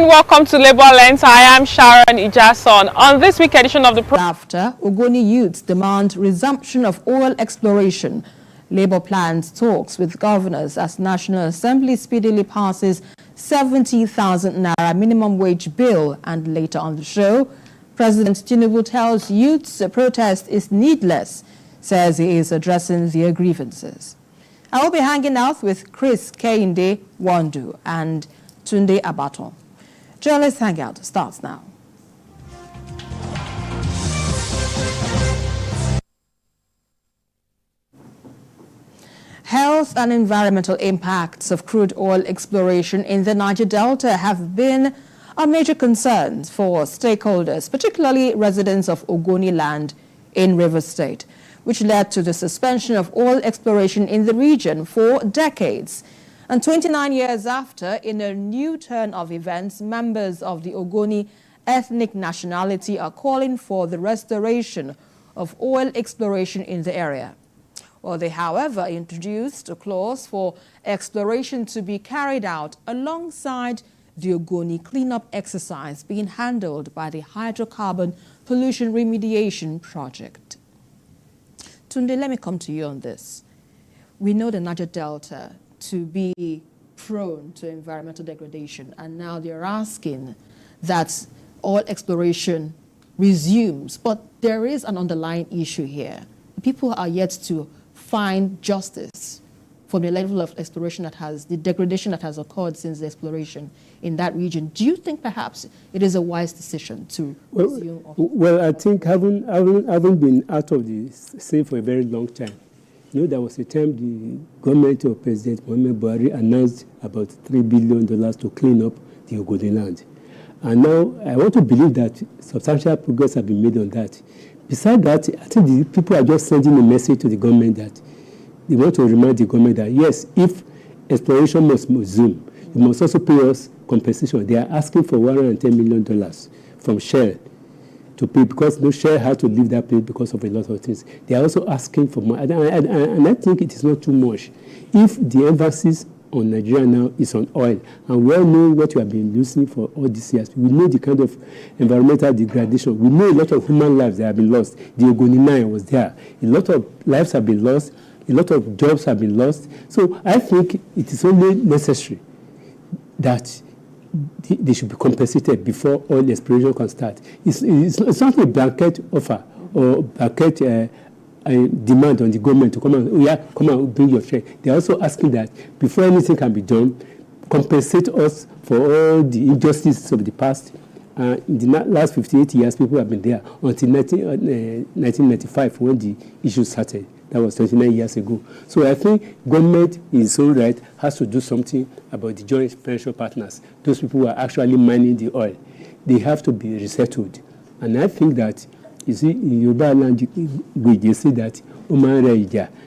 welcome to Labour Lens. I am Sharon Ijason. On this week edition of the program, after Ogoni youths demand resumption of oil exploration, Labour plans talks with governors as National Assembly speedily passes 70,000 naira minimum wage bill. And later on the show, President Tinubu tells youths the protest is needless, says he is addressing their grievances. I will be hanging out with Chris Kehinde Wandu and Tunde Abaton. Journalist Hangout starts now. Health and environmental impacts of crude oil exploration in the Niger Delta have been a major concern for stakeholders, particularly residents of Ogoni land in Rivers State, which led to the suspension of oil exploration in the region for decades. And 29 years after, in a new turn of events, members of the Ogoni ethnic nationality are calling for the restoration of oil exploration in the area. Well, they, however, introduced a clause for exploration to be carried out alongside the Ogoni cleanup exercise being handled by the Hydrocarbon Pollution Remediation Project. Tunde, let me come to you on this. We know the Niger Delta to be prone to environmental degradation, and now they're asking that oil exploration resumes. But there is an underlying issue here. People are yet to find justice for the level of exploration that the degradation that has occurred since the exploration in that region. Do you think perhaps it is a wise decision to resume? Well, I think having been out of the scene for a very long time, you know, there was a time the government of President Mohamed Buhari announced about $3 billion to clean up the Ogoni land. And now I want to believe that substantial progress has been made on that. Besides that, I think the people are just sending a message to the government that they want to remind the government that, yes, if exploration must resume, you must also pay us compensation. They are asking for $110 million from Shell to pay, because no Shell had to leave that place because of a lot of things. They are also asking for money. And I think it is not too much. If the emphasis on Nigeria now is on oil, and we all know what we have been losing for all these years. We know the kind of environmental degradation. We know a lot of human lives that have been lost. The Ogoni mine was there. A lot of lives have been lost. A lot of jobs have been lost. So I think it is only necessary that they should be compensated before oil exploration can start. It's not a blanket offer or blanket demand on the government to come and bring your share. They are also asking that before anything can be done, compensate us for all the injustices of the past. In the last 58 years, people have been there until 1995 when the issue started. That was 29 years ago. So I think government is so right, has to do something about the joint venture partners, those people who are actually mining the oil. They have to be resettled. And I think that, you see, in Yoruba land, they say that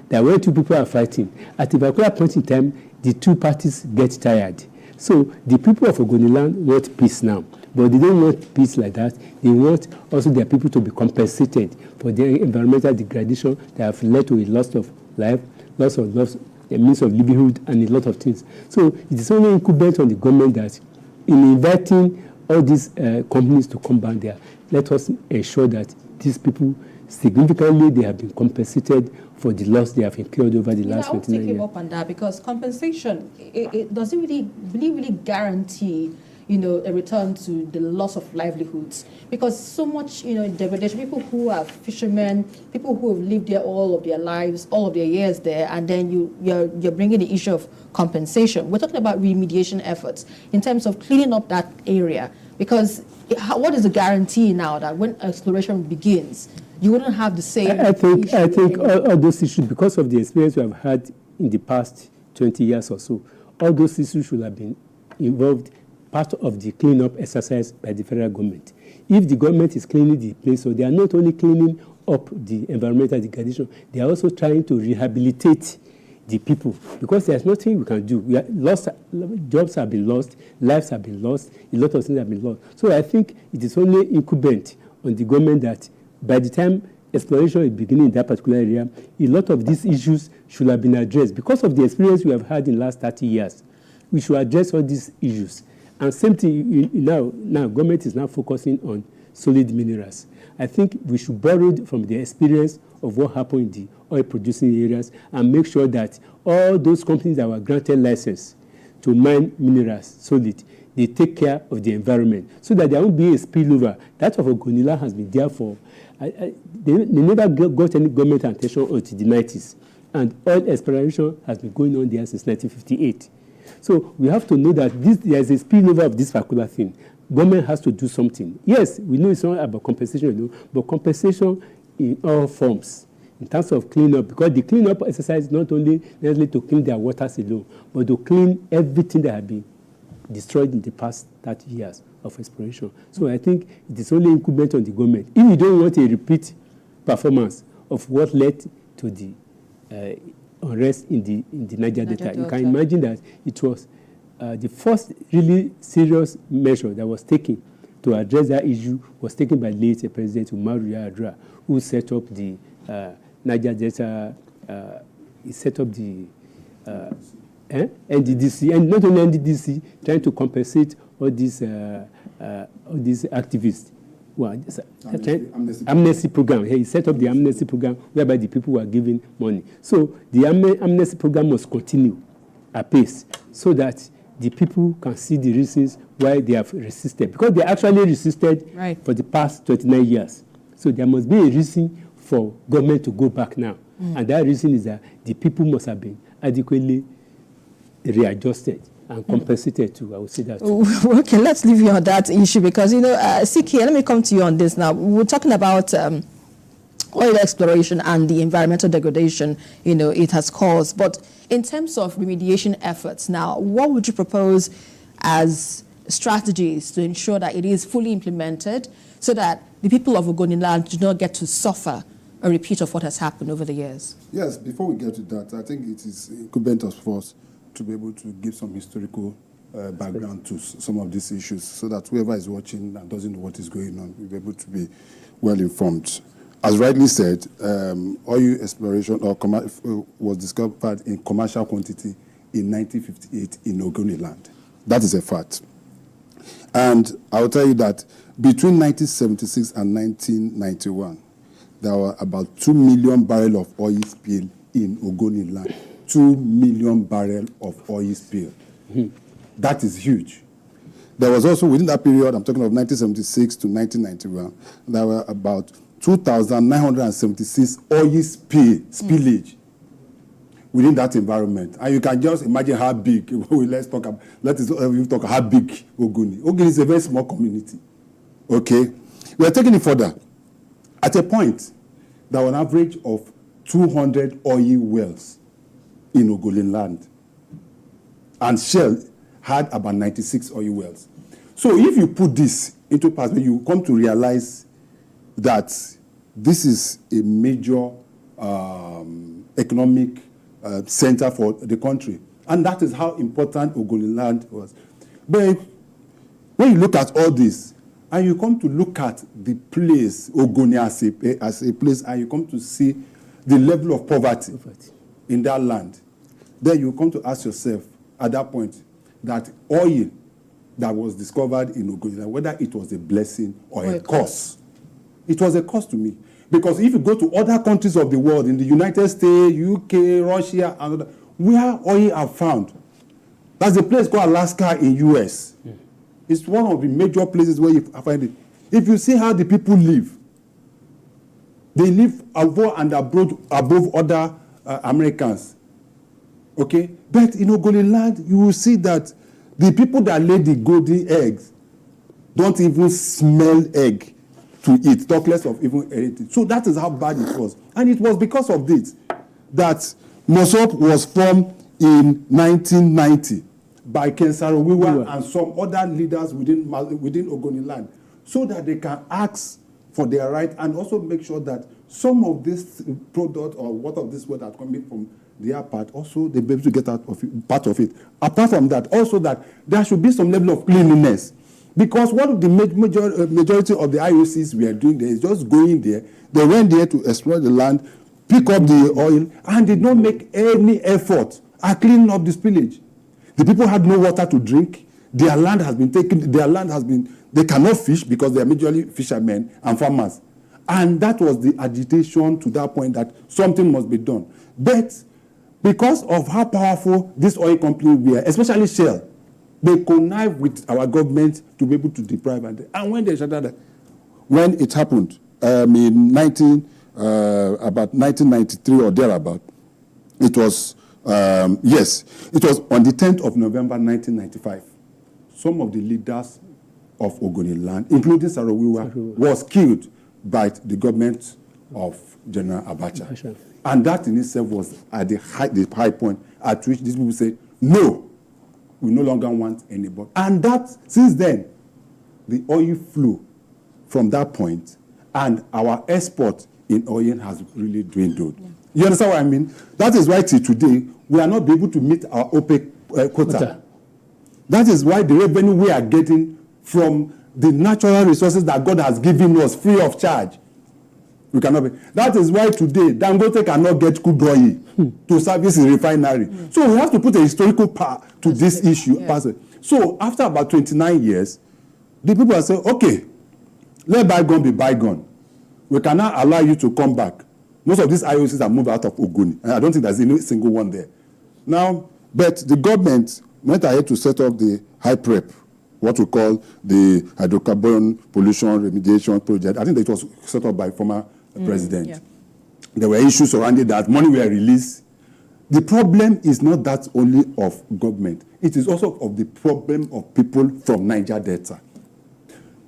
that when two people are fighting, at a particular point in time, the two parties get tired. So the people of Ogoni land want peace now, but they don't want peace like that. They want also their people to be compensated for their environmental degradation that have led to a loss of life, loss of a means of livelihood, and a lot of things. So it is only incumbent on the government that in inviting all these companies to come back there, let us ensure that these people significantly they have been compensated for the loss they have incurred over the last 29 years. I'll take him up on that, because compensation, it doesn't really guarantee, a return to the loss of livelihoods, because so much, degradation. People who are fishermen, people who have lived there all of their lives, all of their years there, and then you're bringing the issue of compensation. We're talking about remediation efforts in terms of cleaning up that area, because what is the guarantee now that when exploration begins, you wouldn't have the same? I think all those issues, because of the experience we have had in the past 20 years or so, all those issues should have been involved part of the cleanup exercise by the federal government. If the government is cleaning the place, so they are not only cleaning up the environmental degradation, they are also trying to rehabilitate the people, because there's nothing we can do. Jobs have been lost, lives have been lost, a lot of things have been lost. So I think it is only incumbent on the government that by the time exploration is beginning in that particular area, a lot of these issues should have been addressed. Because of the experience we have had in the last 30 years, we should address all these issues. And same thing, now government is now focusing on solid minerals. I think we should borrow from the experience of what happened in the oil-producing areas and make sure that all those companies that were granted license to mine minerals solid, they take care of the environment so that there won't be a spillover. That of Ogoni land has been there for, they never got any government attention until the 90s. And oil exploration has been going on there since 1958. So we have to know that there is a spillover of this particular thing. Government has to do something. Yes, we know it's not about compensation, but compensation in all forms, in terms of cleanup, because the cleanup exercise is not only necessarily to clean their waters alone, but to clean everything that has been destroyed in the past 30 years of exploration. So I think it is only incumbent on the government. If you don't want a repeat performance of what led to the unrest in the Niger Delta, you can imagine that it was the first really serious measure that was taken to address that issue was taken by late President Umaru Yar'Adua, who set up the Niger Delta, he set up the NDDC, and not only NDDC, trying to compensate all these activists. Well, amnesty program. He set up the amnesty program whereby the people were given money. So the amnesty program must continue apace so that the people can see the reasons why they have resisted. Because they actually resisted for the past 29 years. So there must be a reason for government to go back now. And that reason is that the people must have been adequately readjusted and compensated too. I would say that too. Okay, let's leave you on that issue because, CK, let me come to you on this now. We're talking about oil exploration and the environmental degradation, it has caused. But in terms of remediation efforts now, what would you propose as strategies to ensure that it is fully implemented so that the people of Ogoni land do not get to suffer a repeat of what has happened over the years? Yes, before we get to that, I think it is incumbent of us to be able to give some historical background to some of these issues so that whoever is watching and doesn't know what is going on will be able to be well informed. As rightly said, oil exploration was discovered in commercial quantity in 1958 in Ogoni land. That is a fact. And I will tell you that between 1976 and 1991, there were about 2 million barrels of oil spill in Ogoni land. 2 million barrels of oil spill. That is huge. There was also, within that period, I'm talking of 1976 to 1991, there were about 2,976 oil spillage within that environment. And you can just imagine how big, let's talk how big Ogoni. Ogoni is a very small community. Okay? We are taking it further. At a point, there were an average of 200 oil wells in Ogoni land. And Shell had about 96 oil wells. So if you put this into perspective, you come to realize that this is a major economic center for the country. And that is how important Ogoni land was. But when you look at all this, and you come to look at the place, Ogoni as a place, and you come to see the level of poverty in that land, then you come to ask yourself at that point that oil that was discovered in Ogoni, whether it was a blessing or a curse. It was a curse to me. Because if you go to other countries of the world, in the United States, UK, Russia, and other, where oil are found, there's a place called Alaska in US. It's one of the major places where you find it. If you see how the people live, they live above and above other Americans. Okay? But in Ogoni land, you will see that the people that lay the golden eggs don't even smell egg to eat, talk less of even anything. So that is how bad it was. And it was because of this that Mosop was formed in 1990 by Ken Saro-Wiwa and some other leaders within Ogoni land, so that they can ask for their right and also make sure that some of this product or what of this word are coming from their part, also they be able to get out of it, part of it. Apart from that, also that there should be some level of cleanliness. Because what the majority of the IOCs were doing there is just going there. They went there to explore the land, pick up the oil, and did not make any effort at cleaning up the spillage. The people had no water to drink. Their land has been taken. Their land has been. They cannot fish because they are majorly fishermen and farmers. And that was the agitation to that point that something must be done. But because of how powerful this oil company were, especially Shell, they connived with our government to be able to deprive. And when they shuttered that, when it happened in about 1993 or thereabout, it was, it was on the 10th of November 1995. Some of the leaders of Ogoni land, including Sarawiwa, was killed by the government of General Abacha. And that in itself was at the high point at which these people said, no, we no longer want anybody. And that, since then, the oil flow from that point, and our export in oil has really dwindled. Yeah. You understand what I mean? That is why till today, we are not able to meet our OPEC quota. That is why the revenue we are getting from the natural resources that God has given us free of charge, we cannot be. That is why today, Dangote cannot get crude oil to service a refinery. So we have to put a historical part to this issue. Yeah. So after about 29 years, the people are saying, okay, let bygone be bygone. We cannot allow you to come back. Most of these IOCs have moved out of Ogoni. And I don't think there's any single one there. Now, but the government went ahead to set up the high prep, what we call the hydrocarbon pollution remediation project. I think that it was set up by former president. Yeah. There were issues surrounding that. Money were released. The problem is not that only of government. It is also of the problem of people from Niger Delta.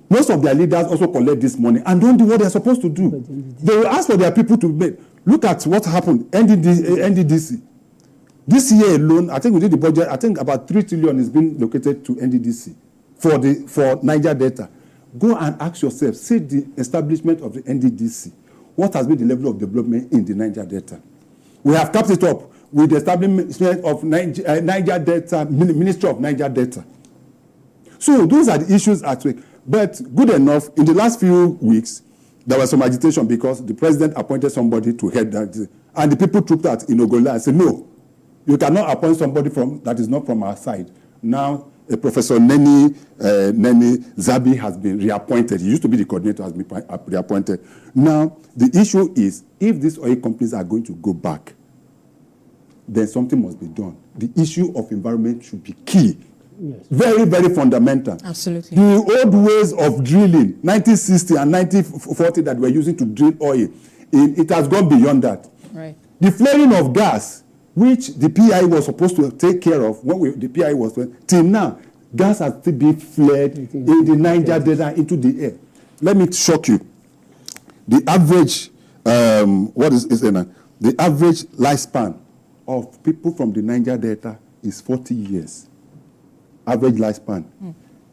Most of their leaders also collect this money and don't do what they're supposed to do. They will ask for their people to make. Look at what happened, NDDC. This year alone, I think we did the budget, I think about 3 trillion is being located to NDDC for Niger Delta. Go and ask yourself, see the establishment of the NDDC. What has been the level of development in the Niger Delta? We have capped it up with the establishment of Niger Delta, Ministry of Niger Delta. So those are the issues at stake. But good enough, in the last few weeks, there was some agitation because the president appointed somebody to head that. And the people trooped out in Ogoni and said, no, you cannot appoint somebody that is not from our side. Now, Professor Neni Zabi has been reappointed. He used to be the coordinator, has been reappointed. Now, the issue is, if these oil companies are going to go back, then something must be done. The issue of environment should be key. Yes. Very, very fundamental. Absolutely. The old ways of drilling, 1960 and 1940 that we're using to drill oil, it has gone beyond that. Right. The flaring of gas, which the PI was supposed to take care of when the PI was, till now, gas has still been flared in the Niger Delta into the air. Let me shock you. The average, the average lifespan of people from the Niger Delta is 40 years. Average lifespan.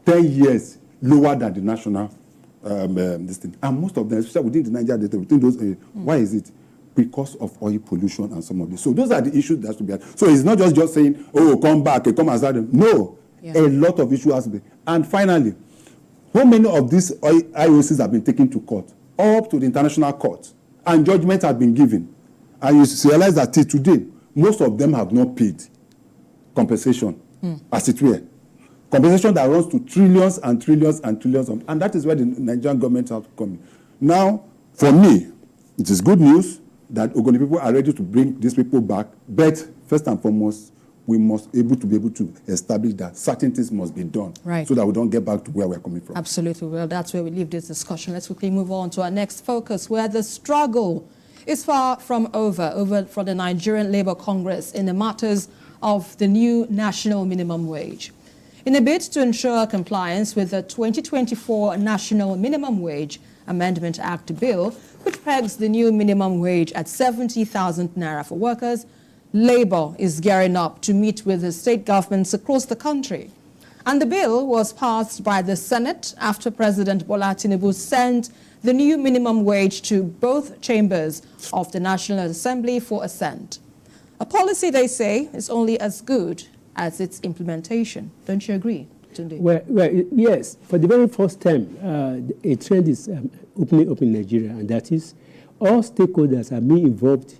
10 years lower than the national this thing. And most of them, especially within the Niger Delta, within those areas, why is it? Because of oil pollution and some of this. So those are the issues that has to be had. So it's not just saying, oh, come back, come and start them. No. Yeah. A lot of issues has to be. And finally, how many of these IOCs have been taken to court? Up to the international court. And judgment has been given. And you realize that till today, most of them have not paid compensation, as it were. Compensation that runs to trillions and trillions and trillions. And that is where the Nigerian government has to come in. Now, for me, it is good news that Ogoni people are ready to bring these people back. But first and foremost, we must be able to establish that certain things must be done, right, so that we don't get back to where we're coming from. Absolutely. Well, that's where we leave this discussion. Let's quickly move on to our next focus, where the struggle is far from over for the Nigerian Labour Congress in the matters of the new national minimum wage. In a bid to ensure compliance with the 2024 National Minimum Wage Amendment Act bill, which pegs the new minimum wage at 70,000 naira for workers, Labour is gearing up to meet with the state governments across the country. And the bill was passed by the Senate after President Bola Tinubu sent the new minimum wage to both chambers of the National Assembly for assent. A policy, they say, is only as good as its implementation. Don't you agree, Tunde? Well, yes. For the very first time, a trend is opening up in Nigeria, and that is all stakeholders are being involved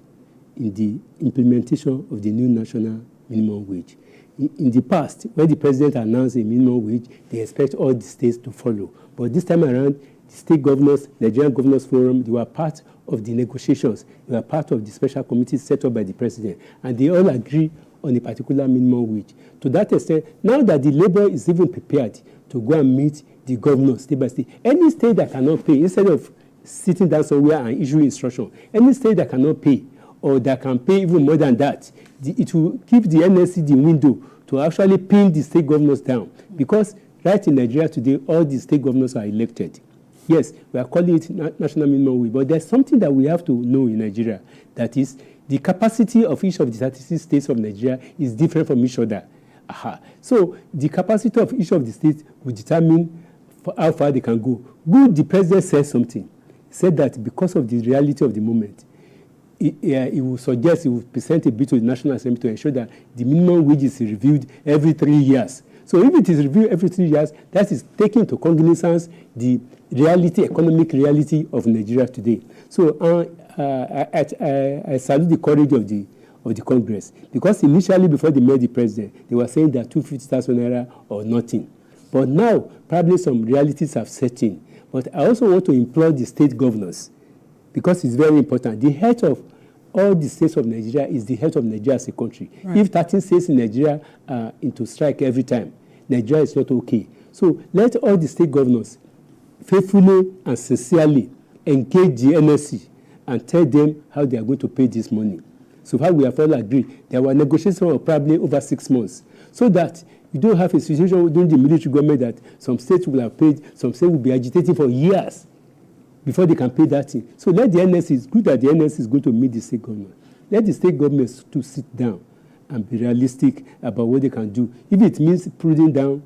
in the implementation of the new national minimum wage. In the past, when the president announced a minimum wage, they expect all the states to follow. But this time around, the state governors, Nigerian Governors Forum, they were part of the negotiations. They were part of the special committee set up by the president. And they all agree on a particular minimum wage. To that extent, now that the labor is even prepared to go and meet the governors state by state, any state that cannot pay, instead of sitting down somewhere and issuing instruction, any state that cannot pay or that can pay even more than that, it will give the NSC the window to actually pin the state governors down. Because right in Nigeria today, all the state governors are elected. Yes, we are calling it national minimum wage, but there's something that we have to know in Nigeria, that is, the capacity of each of the 36 states of Nigeria is different from each other. So the capacity of each of the states will determine how far they can go. Good, the president said something. He said that because of the reality of the moment, he will suggest, he will present a bill to the National Assembly to ensure that the minimum wage is reviewed every 3 years. So if it is reviewed every 3 years, that is taking into cognizance the reality, economic reality of Nigeria today. So I salute the courage of the Congress, because initially before they met the president, they were saying that 250,000 naira or nothing. But now, probably some realities have set in. But I also want to implore the state governors, because it's very important. The head of all the states of Nigeria is the head of Nigeria as a country. Right. If 13 states in Nigeria are into strike every time, Nigeria is not okay. So let all the state governors faithfully and sincerely engage the NSC and tell them how they are going to pay this money. So far, we have all agreed. There were negotiations of probably over 6 months, so that you don't have a situation during the military government that some states will have paid, some states will be agitating for years before they can pay that thing. So let the NSC, it's good that the NSC is going to meet the state government. Let the state governments to sit down and be realistic about what they can do. If it means putting down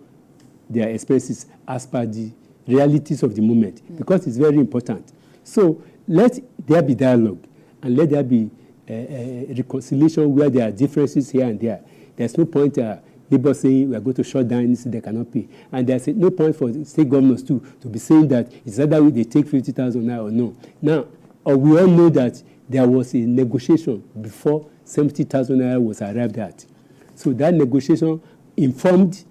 their expenses as per the realities of the moment, because it's very important. So let there be dialogue, and let there be reconciliation where there are differences here and there. There's no point Labour saying we are going to shut down anything they cannot pay. And there's no point for state governors to be saying that it's either way they take 50,000 naira or no. Now, we all know that there was a negotiation before 70,000 naira was arrived at. So that negotiation informed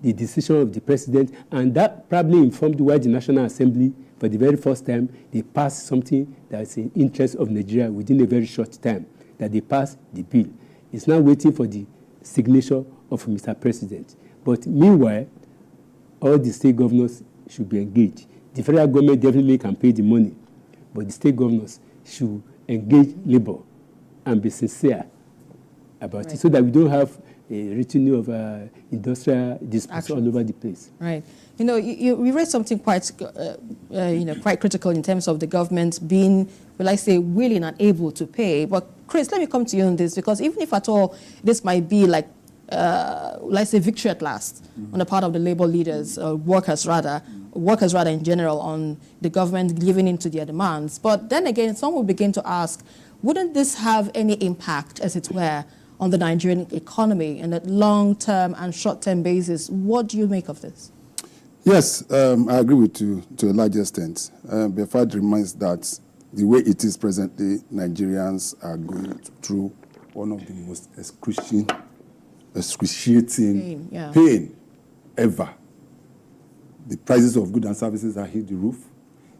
the decision of the president, and that probably informed why the National Assembly, for the very first time, they passed something that's in interest of Nigeria within a very short time, that they passed the bill. It's now waiting for the signature of Mr. President. But meanwhile, all the state governors should be engaged. The federal government definitely can pay the money, but the state governors should engage labor and be sincere about it, so that we don't have a retinue of industrial disputes all over the place. Right. You know, you raised something quite, quite critical in terms of the government being, will I say, willing and able to pay. But Chris, let me come to you on this, because even if at all this might be like, let's say, victory at last on the part of the labor leaders, workers rather in general, on the government giving in to their demands. But then again, some will begin to ask, wouldn't this have any impact, as it were, on the Nigerian economy in a long-term and short-term basis? What do you make of this? Yes, I agree with you to a large extent. But it reminds that the way it is presently, Nigerians are going through one of the most excruciating pain ever. The prices of goods and services are hit the roof.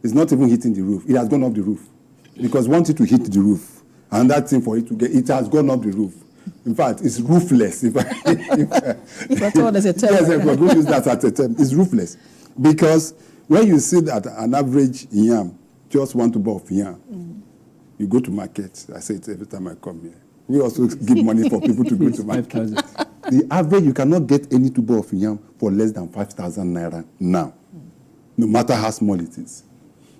It's not even hitting the roof. It has gone up the roof. Because once it to hit the roof, and that thing for it to get, it has gone up the roof. In fact, it's roofless. If at all, there's a term. Yes, if we're going to use that as a term, it's roofless. Because when you see that an average yam, just one tuber of yam, you go to market. I say it every time I come here. We also give money for people to go to market. The average, you cannot get any tuber of yam for less than 5,000 naira now, no matter how small it is.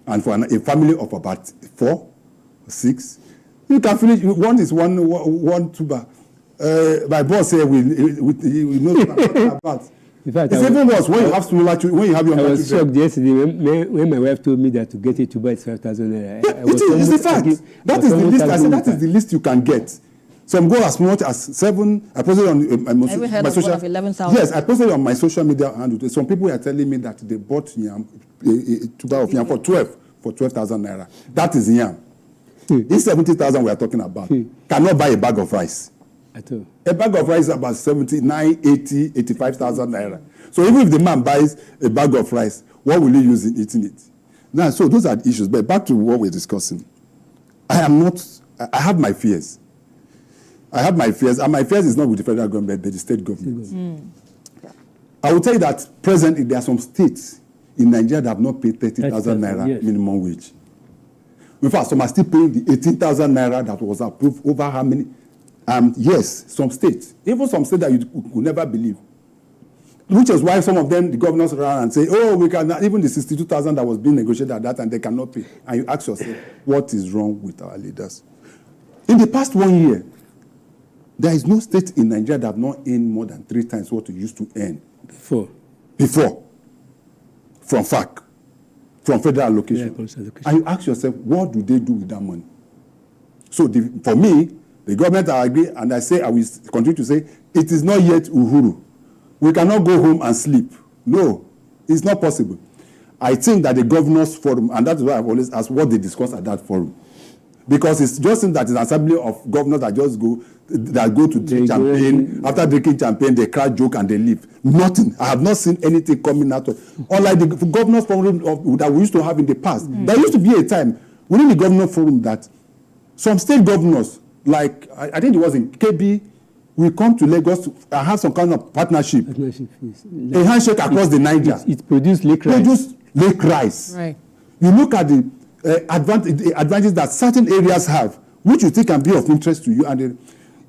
And for a family of about 4 or 6, you can finish. One is one tuber. My boss said we know about. In fact, it's even worse when you have smaller children. When you have your children. I was shocked yesterday when my wife told me that to get a tuber is 5,000 naira. It's the fact. That is the least. I said that is the least you can get. Some go as much as 7. I posted on my social. Of 11,000. Yes, I posted on my social media handle. Some people are telling me that they bought yam, a tuber of yam for 12,000 naira. That is yam. This 70,000 we are talking about cannot buy a bag of rice. At all. A bag of rice is about 79, 80, 85,000 naira. So even if the man buys a bag of rice, what will he use in eating it? Now, so those are the issues. But back to what we're discussing. I have my fears. I have my fears, and my fears is not with the federal government, but the state government. I will tell you that presently there are some states in Nigeria that have not paid 30,000 naira yes. minimum wage. In fact, some are still paying the 18,000 naira that was approved over how many? Yes, some states. Even some states that you could never believe. Which is why some of them, the governors run and say, oh, we cannot, even the 62,000 that was being negotiated at that time, they cannot pay. And you ask yourself, what is wrong with our leaders? In the past 1 year, there is no state in Nigeria that have not earned more than 3 times what we used to earn before. From FAC, from federal allocation. Yeah, and you ask yourself, what do they do with that money? So for me, the government, I agree, and I will continue to say, it is not yet Uhuru. We cannot go home and sleep. No, it's not possible. I think that the governors' forum, and that's why I've always asked what they discuss at that forum. Because it's just that it's an assembly of governors that go to drink champagne. After drinking champagne, they crack joke and they leave. Nothing. I have not seen anything coming out of. Unlike the governors' forum that we used to have in the past. There used to be a time within the governor forum that some state governors, like I think it was in KB, we come to Lagos to have some kind of partnership. A handshake across the Niger. It produced lake rice. Right. You look at the advantages that certain areas have, which you think can be of interest to you. And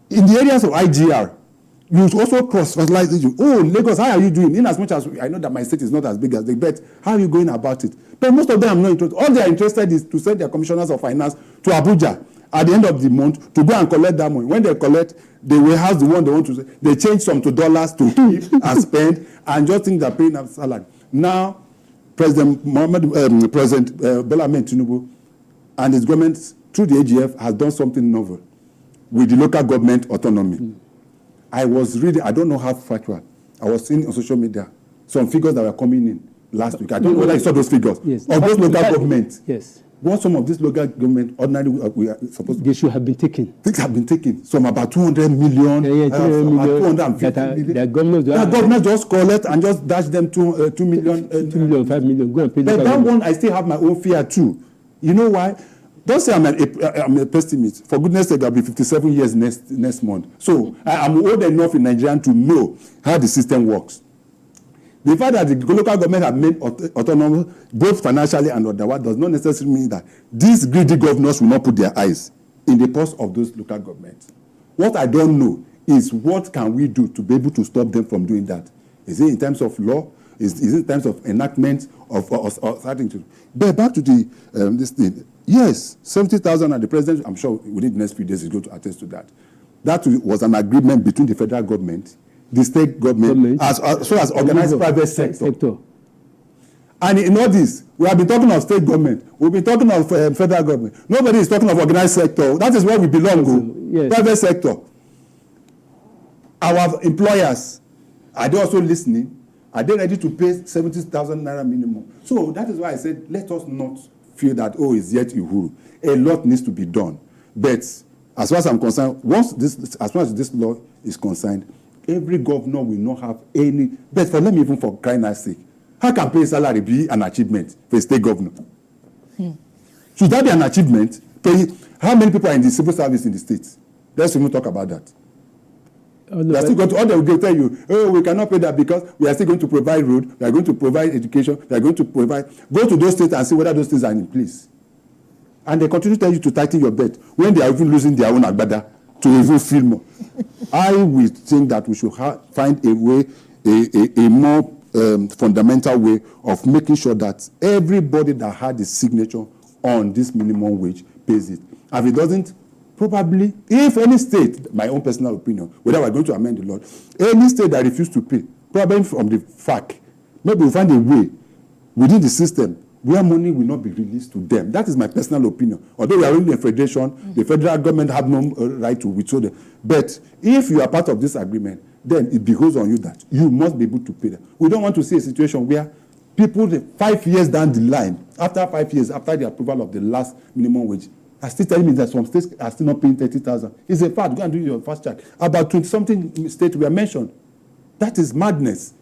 in the areas of IGR, you also cross-fertilize it. Oh, Lagos, how are you doing? In as much as I know that my state is not as big as they, but how are you going about it? But most of them are not interested. All they are interested is to send their commissioners of finance to Abuja at the end of the month to go and collect that money. When they collect, they will have the one they want to say. They change some to dollars to keep and spend, and just think they're paying a salary. Now, President Bola Ahmed Tinubu and his government through the AGF has done something novel with the local government autonomy. I was reading, I don't know how factual, I was seeing on social media some figures that were coming in last week. I don't know whether you saw those figures. Yes. Of those local governments. Yes. What some of these local government ordinarily we are supposed to. They should have been taken. Things have been taken. Some about 200 million. Yeah, 200 million. 250 million. The government just collect and just dash them 2 million. 2 million, 5 million. Go and pay. But that one, I still have my own fear too. You know why? Don't say I'm a pessimist. For goodness sake, I'll be 57 years next month. So I'm old enough in Nigeria to know how the system works. The fact that the local government have made autonomous, both financially and otherwise, does not necessarily mean that these greedy governors will not put their eyes in the purse of those local governments. What I don't know is what can we do to be able to stop them from doing that? Is it in terms of law? Is it in terms of enactment of certain things? But back to this thing. Yes, 70,000 and the president, I'm sure within the next few days is going to attest to that. That was an agreement between the federal government, the state government, as well as organized private sector. And in all this, we have been talking of state government. We've been talking of federal government. Nobody is talking of organized sector. That is where we belong, yes. Private sector. Our employers, are they also listening? Are they ready to pay 70,000 naira minimum? So that is why I said, let us not feel that, oh, it's yet Uhuru. A lot needs to be done. But as far as I'm concerned, as far as this law is concerned, every governor will not have any. But let me even for crying out sake, how can pay salary be an achievement for a state governor? Should that be an achievement? How many people are in the civil service in the states? Let's even talk about that. All they will tell you, oh, we cannot pay that because we are still going to provide road, we are going to provide education, we are going to provide. Go to those states and see whether those things are in place. And they continue to tell you to tighten your belt when they are even losing their own agbada to even feel more. I will think that we should find a way, a more fundamental way of making sure that everybody that had a signature on this minimum wage pays it. And if it doesn't, probably, if any state, my own personal opinion, whether we're going to amend the law, any state that refuses to pay, probably from the FAC, maybe we'll find a way within the system where money will not be released to them. That is my personal opinion. Although we are only a federation, the federal government have no right to withhold them. But if you are part of this agreement, then it behoves on you that you must be able to pay them. We don't want to see a situation where people, 5 years down the line, after 5 years, after the approval of the last minimum wage, are still telling me that some states are still not paying 30,000. It's a fact. Go and do your fast track. About 20-something states were mentioned. That is madness.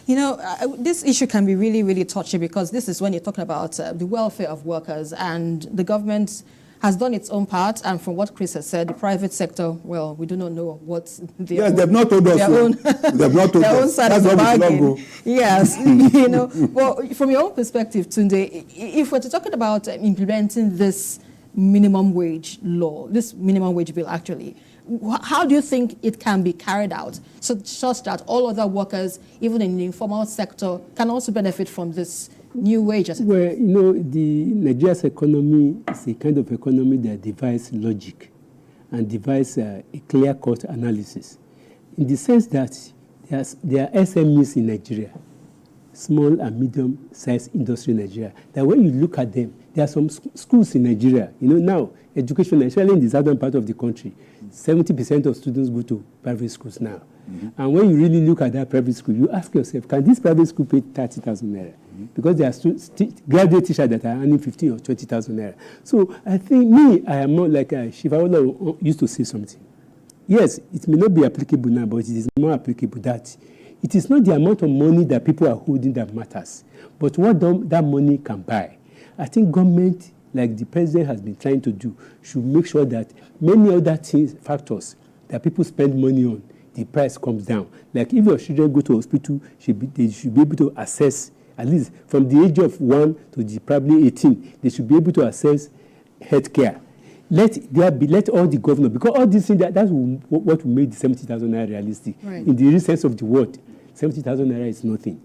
You know, this issue can be really, really touchy because this is when you're talking about the welfare of workers, and the government has done its own part. And from what Chris has said, the private sector, well, we do not know what they've not told us. They've not told their us. own side That's of the why we should not bargain. go. Yes, you know. Well, from your own perspective, Tunde, if we're talking about implementing this minimum wage law, this minimum wage bill actually, how do you think it can be carried out such that all other workers, even in the informal sector, can also benefit from this new wage? Well, you know, the Nigeria's economy is a kind of economy that devises logic and devises a clear-cut analysis, in the sense that there are SMEs in Nigeria, small and medium-sized industry in Nigeria, that when you look at them, there are some schools in Nigeria. You know, now, education, especially in the southern part of the country, 70% of students go to private schools now. And when you really look at that private school, you ask yourself, can this private school pay 30,000 naira? Because there are graduate teachers that are earning 15 or 20,000 naira. So I think I am not like Shivaola used to say something. Yes, it may not be applicable now, but it is more applicable that it is not the amount of money that people are holding that matters, but what that money can buy. I think government, like the president has been trying to do, should make sure that many other factors that people spend money on, the price comes down. Like if your children go to hospital, they should be able to access, at least from the age of 1 to probably 18, they should be able to access health care. Let all the governors, because all these things, that's what will make the 70,000 naira realistic. Right. In the real sense of the word, 70,000 naira is nothing.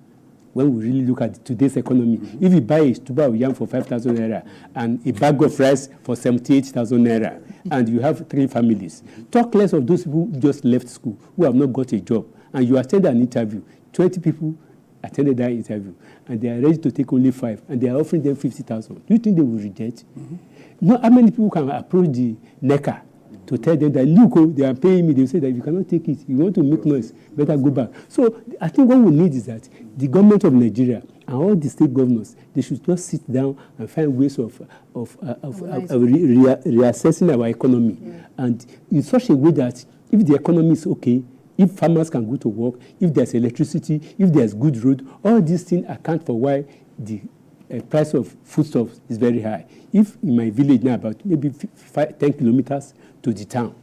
When we really look at today's economy, if you buy a tuber of yam for 5,000 naira and a bag of rice for 78,000 naira, and you have 3 families, talk less of those people who just left school, who have not got a job, and you attend an interview, 20 people attended that interview, and they are ready to take only 5, and they are offering them 50,000. Do you think they will reject? You know how many people can approach the NECA to tell them that, look, they are paying me? They say that if you cannot take it, you want to make noise, better go back. So I think what we need is that the government of Nigeria and all the state governors, they should just sit down and find ways of reassessing our economy. Yeah. And in such a way that if the economy is okay, if farmers can go to work, if there's electricity, if there's good road, all these things account for why the price of foodstuffs is very high. If in my village now, about maybe 10 kilometers to the town,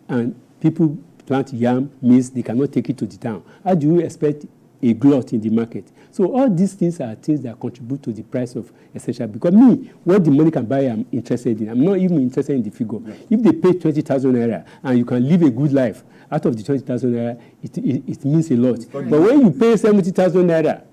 and people plant yam, maize, they cannot take it to the town, how do you expect a glut in the market? So all these things are things that contribute to the price of essential. Because me, what the money can buy, I'm interested in. I'm not even interested in the figure. Yeah. If they pay 20,000 naira and you can live a good life out of the 20,000 naira, it means a lot. Right. But when you pay 70,000 naira,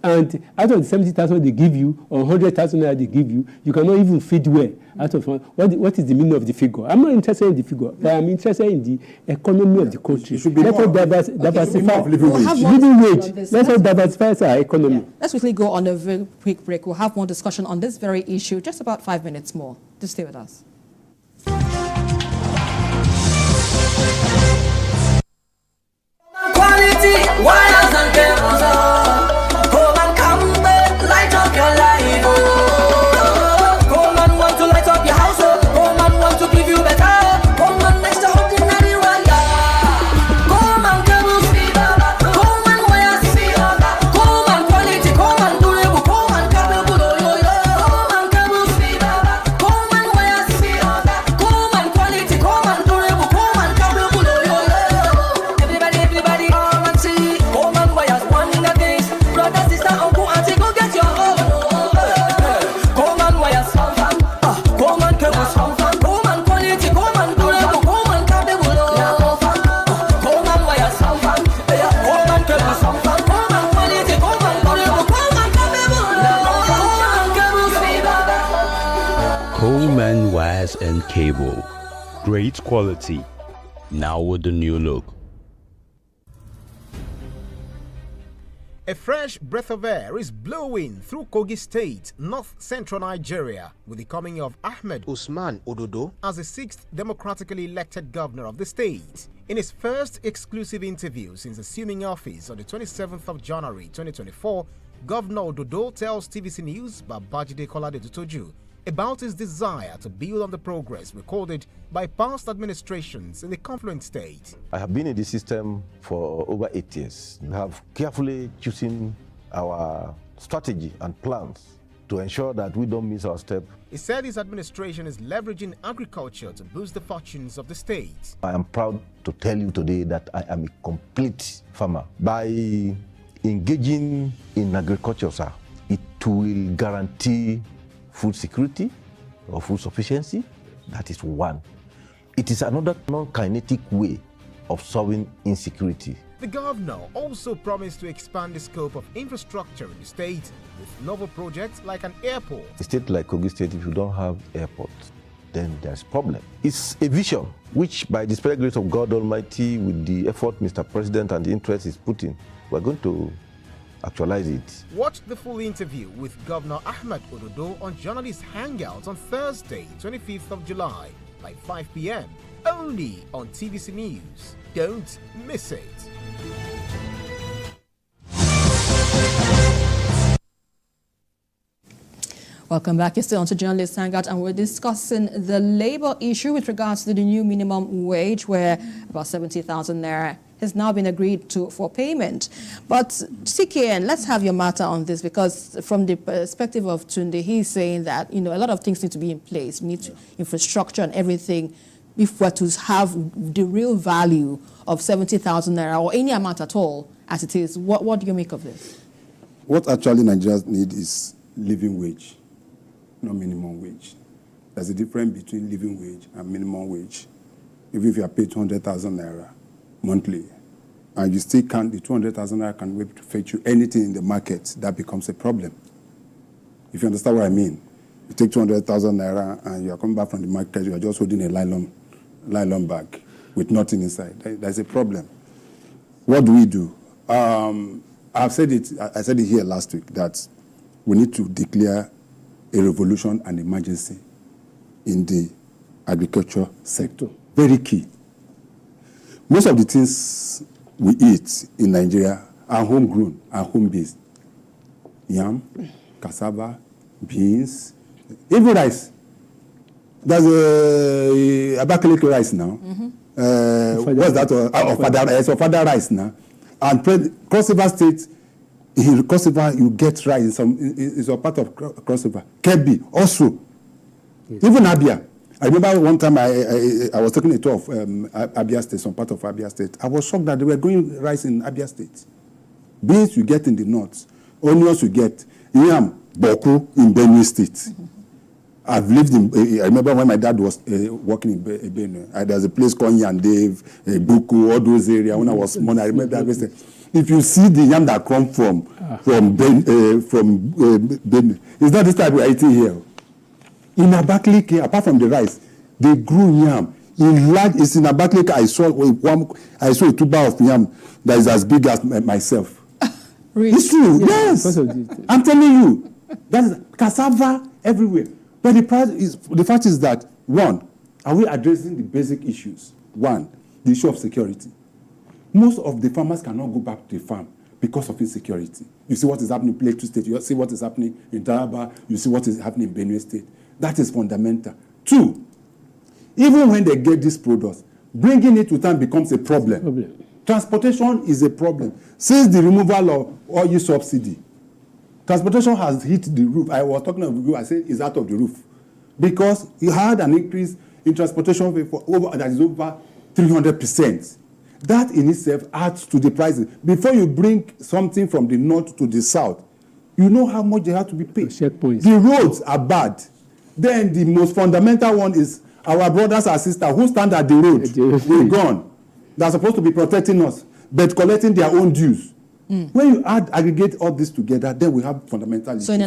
and out of the 70,000 they give you, or 100,000 naira they give you, you cannot even feed well. Out of what is the meaning of the figure? I'm not interested in the figure, but I'm interested in the economy of the country. Let us diversify living wage. Let us diversify our economy. Yeah. Let's quickly go on a very quick break. We'll have more discussion on this very issue, just about 5 minutes more. Just stay with us. Quality wires and cables. Come and come back, light up your life. Come and want to light up your house. Come and want to give you better. Come and next to ordinary wire. Come and cables, come and wires, come and quality, come and durable, come and capable. Come and cables, come and wires, come and quality, come and durable, come and capable. Everybody, come and see. Come and wires, one in a days. Brother, sister, uncle, auntie, go get your own. Come and wires, come and cables, come and quality, come and durable, come and capable. Come and wires, come and cables, come and quality, come and durable, come and capable. Coleman Wires and Cable. Great quality. Now with the new look. A fresh breath of air is blowing through Kogi State, north-central Nigeria, with the coming of Ahmed Usman Ododo as the 6th democratically elected governor of the state. In his first exclusive interview since assuming office on the 27th of January 2024, Governor Ododo tells TVC News Babajide Kolade Tutoju about his desire to build on the progress recorded by past administrations in the confluent state. I have been in the system for over 8 years. We have carefully chosen our strategy and plans to ensure that we don't miss our step. He said his administration is leveraging agriculture to boost the fortunes of the state. I am proud to tell you today that I am a complete farmer. By engaging in agriculture, sir, it will guarantee food security or food sufficiency. That is one. It is another non-kinetic way of solving insecurity. The governor also promised to expand the scope of infrastructure in the state with novel projects like an airport. A state like Kogi State, if you don't have airports, then there's a problem. It's a vision which, by the special grace of God Almighty, with the effort Mr. President and the interest is putting, we're going to actualize it. Watch the full interview with Governor Ahmed Ododo on Journalist Hangout on Thursday, 25th of July by 5 p.m. only on TVC News. Don't miss it. Welcome back. You're still on to Journalist Hangout, and we're discussing the labor issue with regards to the new minimum wage, where about 70,000 naira has now been agreed to for payment. But CKN, let's have your matter on this, because from the perspective of Tunde, he's saying that, a lot of things need to be in place. We need infrastructure and everything if we're to have the real value of 70,000 naira or any amount at all as it is. What do you make of this? What actually Nigerians need is living wage, not minimum wage. There's a difference between living wage and minimum wage. Even if you are paid 200,000 naira monthly, and you still can't, the 200,000 naira can be able to fetch you anything in the market, that becomes a problem. If you understand what I mean, you take 200,000 naira and you are coming back from the market, you are just holding a nylon bag with nothing inside. There's a problem. What do? I said it here last week that we need to declare a revolution and emergency in the agriculture sector. Very key. Most of the things we eat in Nigeria are homegrown, are home-based. Yam, cassava, beans, even rice. There's a Abakaliki rice now. What's that? Ofada rice now. And Cross River State, in Cross River, you get rice in some part of Cross River. Kebbi also. Yes. Even Abia. I remember one time I was taking a tour of Abia State, some part of Abia State. I was shocked that they were growing rice in Abia State. Beans you get in the north. Onions you get. Yam, Boku in Benue State. I've lived in, I remember when my dad was working in Benue. There's a place called Yandave, Buku, all those areas. When I was small, I remember everything. If you see the yam that come from Benue, it's not this type we're eating here. In Abakaliki, apart from the rice, they grew yam. It's in Abakaliki, I saw a tuber of yam that is as big as myself. Really? It's true, yes. I'm telling you. That's cassava everywhere. But the fact is that, one, are we addressing the basic issues? One, the issue of security. Most of the farmers cannot go back to the farm because of insecurity. You see what is happening in Plateau State, you see what is happening in Taraba, you see what is happening in Benue State. That is fundamental. Two, even when they get these products, bringing it to town becomes a problem. Transportation is a problem. Since the removal of oil subsidy, transportation has hit the roof. I was talking of the roof, I said it's out of the roof. Because you had an increase in transportation that is over 300%. That in itself adds to the prices. Before you bring something from the north to the south, you know how much they have to be paid. The roads are bad. Then the most fundamental one is our brothers and sisters who stand at the road. They're gone. They're supposed to be protecting us, but collecting their own dues. When you aggregate all this together, then we have fundamental issues. So in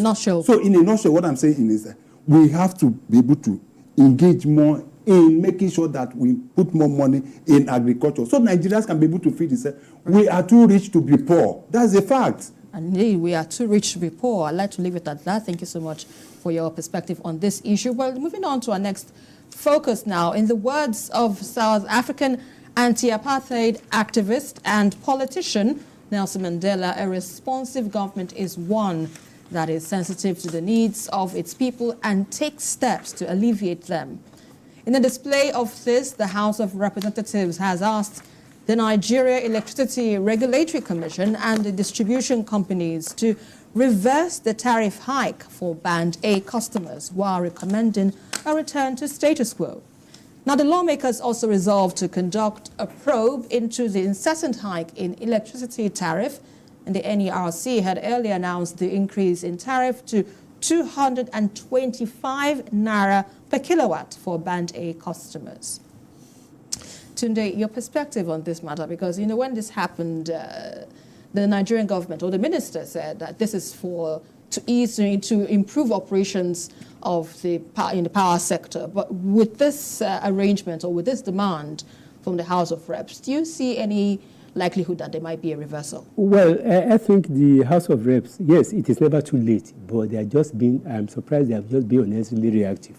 a nutshell, what I'm saying is that we have to be able to engage more in making sure that we put more money in agriculture, so Nigerians can be able to feed themselves. We are too rich to be poor. That's a fact. Indeed, we are too rich to be poor. I'd like to leave it at that. Thank you so much for your perspective on this issue. Well, moving on to our next focus now. In the words of South African anti-apartheid activist and politician Nelson Mandela, a responsive government is one that is sensitive to the needs of its people and take steps to alleviate them. In a display of this, the House of Representatives has asked the Nigeria Electricity Regulatory Commission and the distribution companies to reverse the tariff hike for Band A customers while recommending a return to status quo. Now, the lawmakers also resolved to conduct a probe into the incessant hike in electricity tariff, and the NERC had earlier announced the increase in tariff to 225 naira per kilowatt for Band A customers. Tunde, your perspective on this matter, because, you know, when this happened, the Nigerian government or the minister said that this is to improve operations of the in the power sector. But with this arrangement or with this demand from the House of Reps, do you see any likelihood that there might be a reversal? Well, I think the House of Reps, yes, it is never too late, but they are just being, I'm surprised they have just been unnecessarily reactive.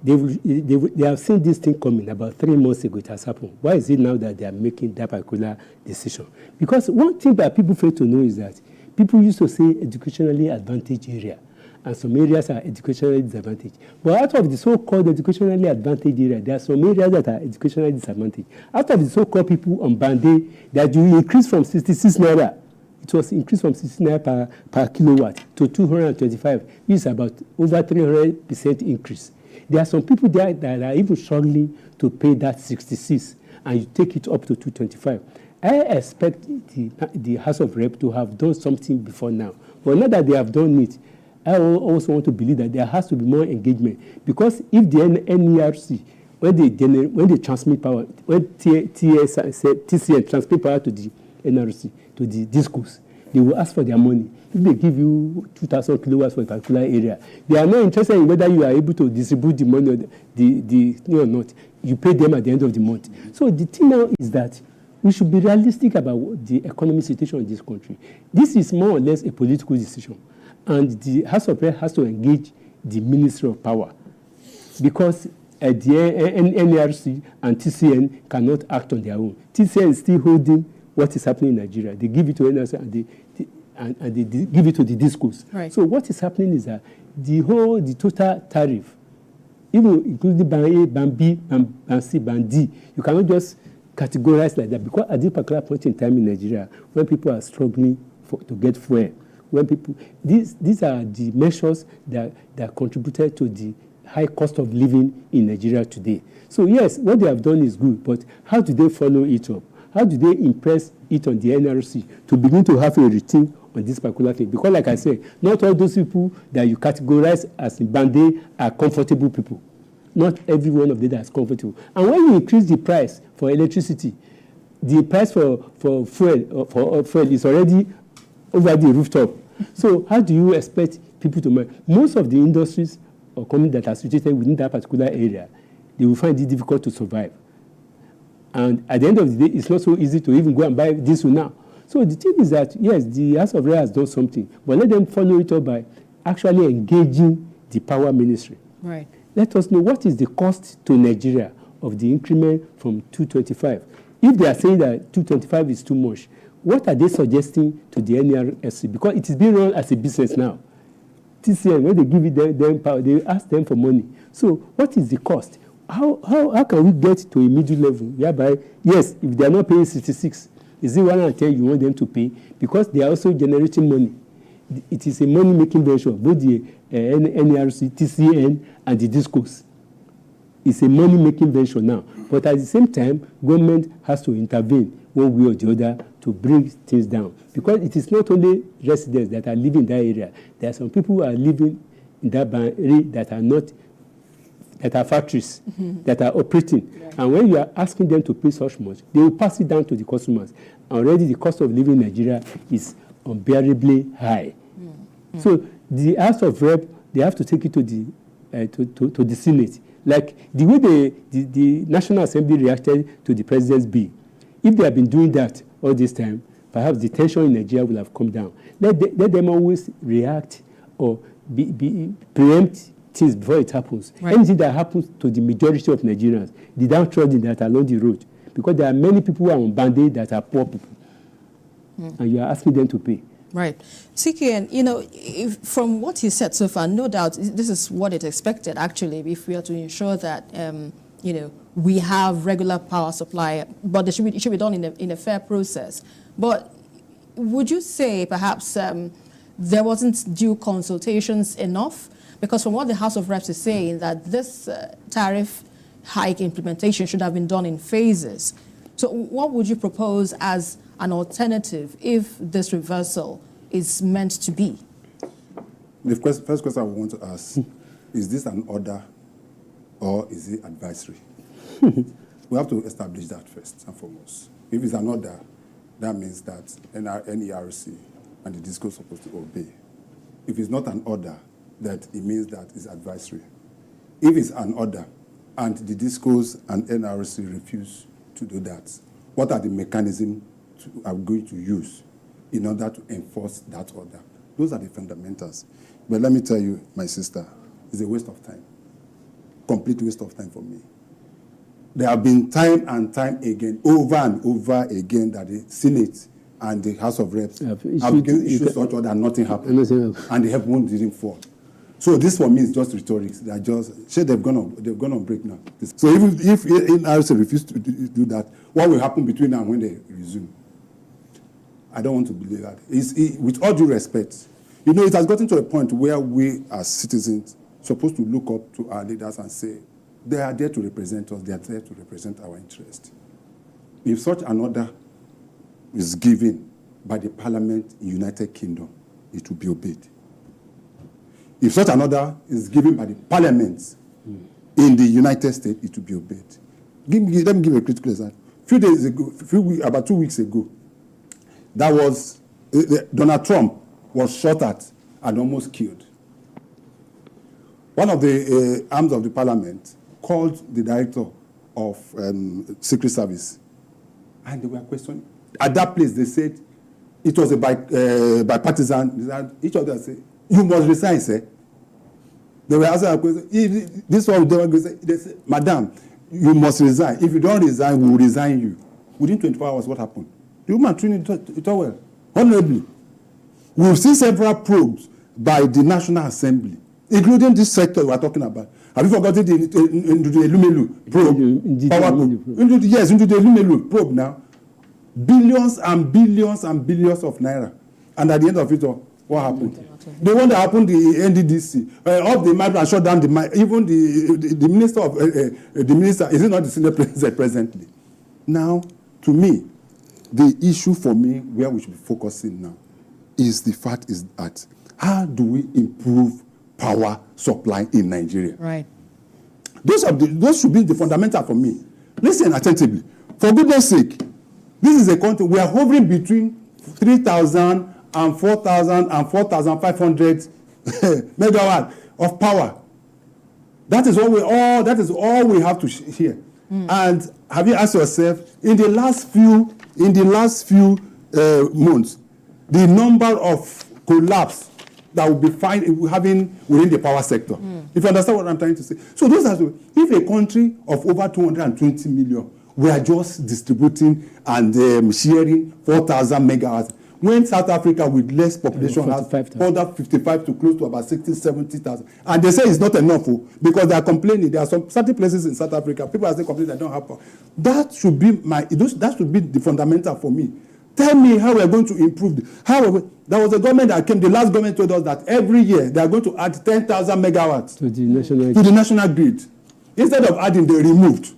They have seen this thing coming about 3 months ago. It has happened. Why is it now that they are making that particular decision? Because one thing that people fail to know is that people used to say educationally advantaged area, and some areas are educationally disadvantaged. But out of the so-called educationally advantaged area, there are some areas that are educationally disadvantaged. Out of the so-called people on Band A, that you increase from 66 naira, it was increased from 60 naira per kilowatt to 225, which is about over 300% increase. There are some people there that are even struggling to pay that 66, and you take it up to 225. I expect the House of Rep to have done something before now. But now that they have done it, I also want to believe that there has to be more engagement. Because if the NERC, when they transmit power, when TCN transmit power to the NRC, to the discos, they will ask for their money. If they give you 2,000 kilowatts for a particular area, they are not interested in whether you are able to distribute the money or not. You pay them at the end of the month. So the thing now is that we should be realistic about the economic situation in this country. This is more or less a political decision. And the House of Reps has to engage the Ministry of Power, because the NRC and TCN cannot act on their own. TCN is still holding what is happening in Nigeria. They give it to NRC and they give it to the discos. Right. So what is happening is that the total tariff, even including Band A, Band B, Band C, Band D, you cannot just categorize like that, because at this particular point in time in Nigeria, when people are struggling to get fuel, when people, these are the measures that contributed to the high cost of living in Nigeria today. So yes, what they have done is good, but how do they follow it up? How do they impress it on the NRC to begin to have a routine on this particular thing? Because like I said, not all those people that you categorize as in Band A are comfortable people. Not every one of them is comfortable. And when you increase the price for electricity, the price for fuel is already over the rooftop. So how do you expect people to manage? Most of the industries or companies that are situated within that particular area, they will find it difficult to survive. And at the end of the day, it's not so easy to even go and buy diesel now. So the thing is that, yes, the House of Reps has done something, but let them follow it up by actually engaging the power ministry. Right. Let us know what is the cost to Nigeria of the increment from 225. If they are saying that 225 is too much, what are they suggesting to the NERC? Because it is being run as a business now. TCN, when they give it them power, they ask them for money. So what is the cost? How can we get to a middle level whereby, yes, if they are not paying 66, is it 110 you want them to pay? Because they are also generating money. It is a money-making venture, both the NERC, TCN, and the discos. It's a money-making venture now. But at the same time, government has to intervene one way or the other to bring things down. Because it is not only residents that are living in that area. There are some people who are living in that area that are not, that are factories, that are operating. Right. And when you are asking them to pay such much, they will pass it down to the customers. Already the cost of living in Nigeria is unbearably high. So the House of Reps, they have to take it to the Senate. Like the way the National Assembly reacted to the President's bill. If they have been doing that all this time, perhaps the tension in Nigeria will have come down. Let them always react or preempt things before it happens. Right. Anything that happens to the majority of Nigerians, the downtrodden that are along the road, because there are many people who are on Band A that are poor people, and you are asking them to pay. Right. CKN, from what you said so far, no doubt this is what it expected, actually, if we are to ensure that, we have regular power supply, but it should be done in a fair process. But would you say perhaps there wasn't due consultations enough? Because from what the House of Reps is saying, that this tariff hike implementation should have been done in phases. So what would you propose as an alternative if this reversal is meant to be? The first question I want to ask, is this an order or is it advisory? We have to establish that first and foremost. If it's an order, that means that NERC and the DISCO are supposed to obey. If it's not an order, that it means that it's advisory. If it's an order and the DISCOs and NRC refuse to do that, what are the mechanisms I'm going to use in order to enforce that order? Those are the fundamentals. But let me tell you, my sister, it's a waste of time. Complete waste of time for me. There have been time and time again, over and over again, that the Senate and the House of Reps have issued such order and nothing happened. And the help one didn't fall. So this for me is just rhetoric. They're just, they've gone on break now. So if NRC refuse to do that, what will happen between now and when they resume? I don't want to believe that. With all due respect, it has gotten to a point where we as citizens supposed to look up to our leaders and say, they are there to represent us, they are there to represent our interest. If such an order is given by the Parliament in United Kingdom, it will be obeyed. If such an order is given by the Parliament in the United States, it will be obeyed. Let me give a critical example. About 2 weeks ago, Donald Trump was shot at and almost killed. One of the arms of the Parliament called the director of Secret Service, and they were questioning. At that place, they said it was a bipartisan. Each of them said, "You must resign, sir." They were asking a question. This one, they said, "Madam, you must resign. If you don't resign, we will resign you." Within 24 hours, what happened? The woman treated it well, honorably. We've seen several probes by the National Assembly, including this sector we are talking about. Have you forgotten into the Lumelu probe? Power probe. Yes, into the Lumelu probe now. Billions and billions and billions of naira. And at the end of it all, what happened? The one that happened, the NDDC, off the map and shut down the map. Even the minister of the minister, is it not the senior president presently? Now, to me, the issue for me where we should be focusing now is the fact is that how do we improve power supply in Nigeria? Right. Those should be the fundamental for me. Listen attentively. For goodness sake, this is a country we are hovering between 3,000 and 4,000 and 4,500 megawatt of power. That is all we have to hear. And have you asked yourself, in the last few months, the number of collapse that will be having within the power sector? If you understand what I'm trying to say. So those are, if a country of over 220 million, we are just distributing and sharing 4,000 megawatts, when South Africa with less population has under 55 to close to about 60, 70,000. And they say it's not enough because they are complaining. There are some certain places in South Africa, people are still complaining they don't have power. That should be the fundamental for me. Tell me how we are going to improve. There was a government that came, the last government told us that every year they are going to add 10,000 megawatts to the national grid. Instead of adding, they removed.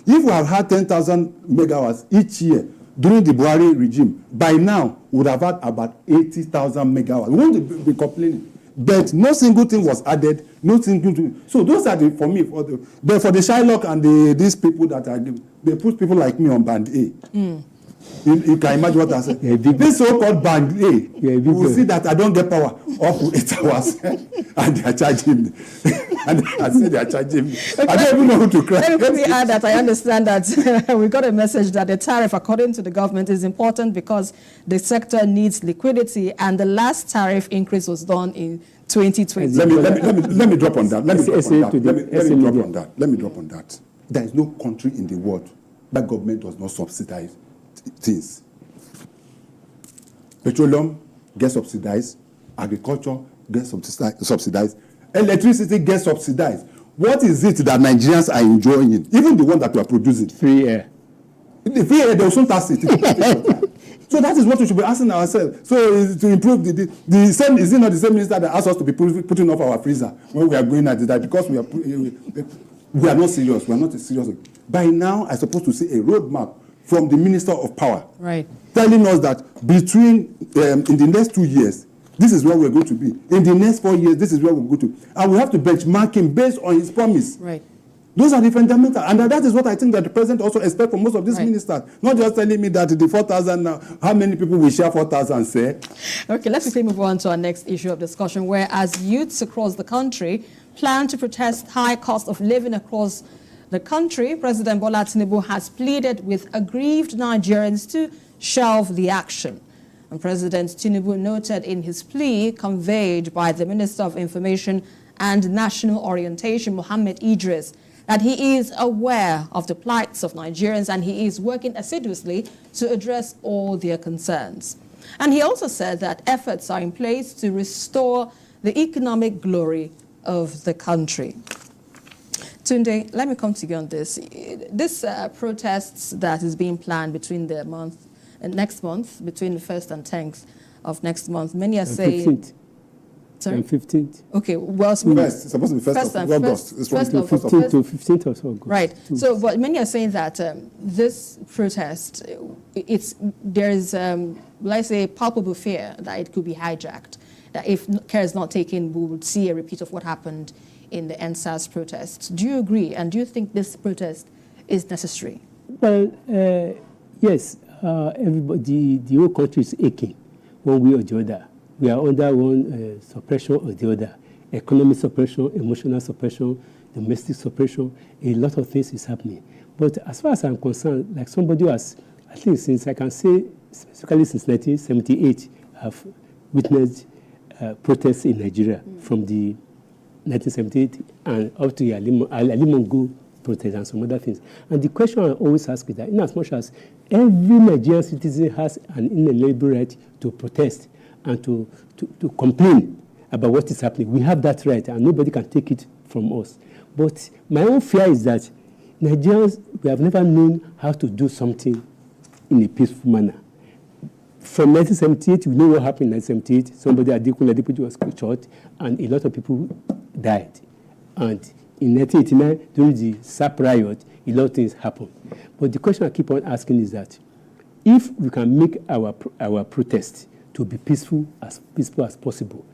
If we have had 10,000 megawatts each year during the Buhari regime, by now we would have had about 80,000 megawatts. We won't be complaining. But no single thing was added, no single thing. So those are for me, for the Shylock and these people that are, they put people like me on band A. You can imagine what I said. This so-called band A, you will see that I don't get power up to 8 hours. And they are charging me. And I said they are charging me. Okay. I don't even know who to cry. Let me add that I understand that we got a message that the tariff, according to the government, is important because the sector needs liquidity, and the last tariff increase was done in 2020. Let me drop on that. Let me drop on that. There is no country in the world that government does not subsidize things. Petroleum gets subsidized, agriculture gets subsidized, electricity gets subsidized. What is it that Nigerians are enjoying? Even the one that we are producing. Free air. The free air, they will soon tax it. So that is what we should be asking ourselves. So to improve the same, is it not the same minister that asked us to be putting off our freezer when we are going at that? Because we are not serious. We are not serious. By now, I'm supposed to see a roadmap from the Minister of Power, right, telling us that between in the next 2 years, this is where we're going to be. In the next 4 years, this is where we're going to. And we have to benchmark him based on his promise. Right. Those are the fundamental, and that is what I think that the president also expects from most of these ministers. Not just telling me that the 4,000 now, how many people will share 4,000, say? Okay, let's quickly move on to our next issue of discussion, where as youths across the country plan to protest high cost of living across the country, President Bola Tinubu has pleaded with aggrieved Nigerians to shelve the action. And President Tinubu noted in his plea conveyed by the Minister of Information and National Orientation, Mohammed Idris, that he is aware of the plights of Nigerians and he is working assiduously to address all their concerns. And he also said that efforts are in place to restore the economic glory of the country. Tunde, let me come to you on this. This protests that is being planned between the next month, between the 1st and 10th of next month, many are saying... 15th. Sorry? And 15th. Okay, well, First, it's supposed to be first of August. It's from 15th to 15th of August. Right. So, but many are saying that this protest, there's, let's say, palpable fear that it could be hijacked. That if care is not taken, we would see a repeat of what happened in the NSAS protest. Do you agree? And do you think this protest is necessary? Well, yes. Everybody, the whole country is aching one way or the other. We are under one suppression or the other. Economic suppression, emotional suppression, domestic suppression, a lot of things is happening. But as far as I'm concerned, like somebody who has, at least since I can say, specifically since 1978, I've witnessed protests in Nigeria from the 1978 and up to the Alimongo protest and some other things. And the question I always ask is that in as much as every Nigerian citizen has an inalienable right to protest and to complain about what is happening, we have that right and nobody can take it from us. But my own fear is that Nigerians, we have never known how to do something in a peaceful manner. From 1978, we know what happened in 1978. Somebody at Adekunle was shot and a lot of people died. And in 1989, during the SAP riot, a lot of things happened. But the question I keep on asking is that if we can make our protest to be peaceful as possible,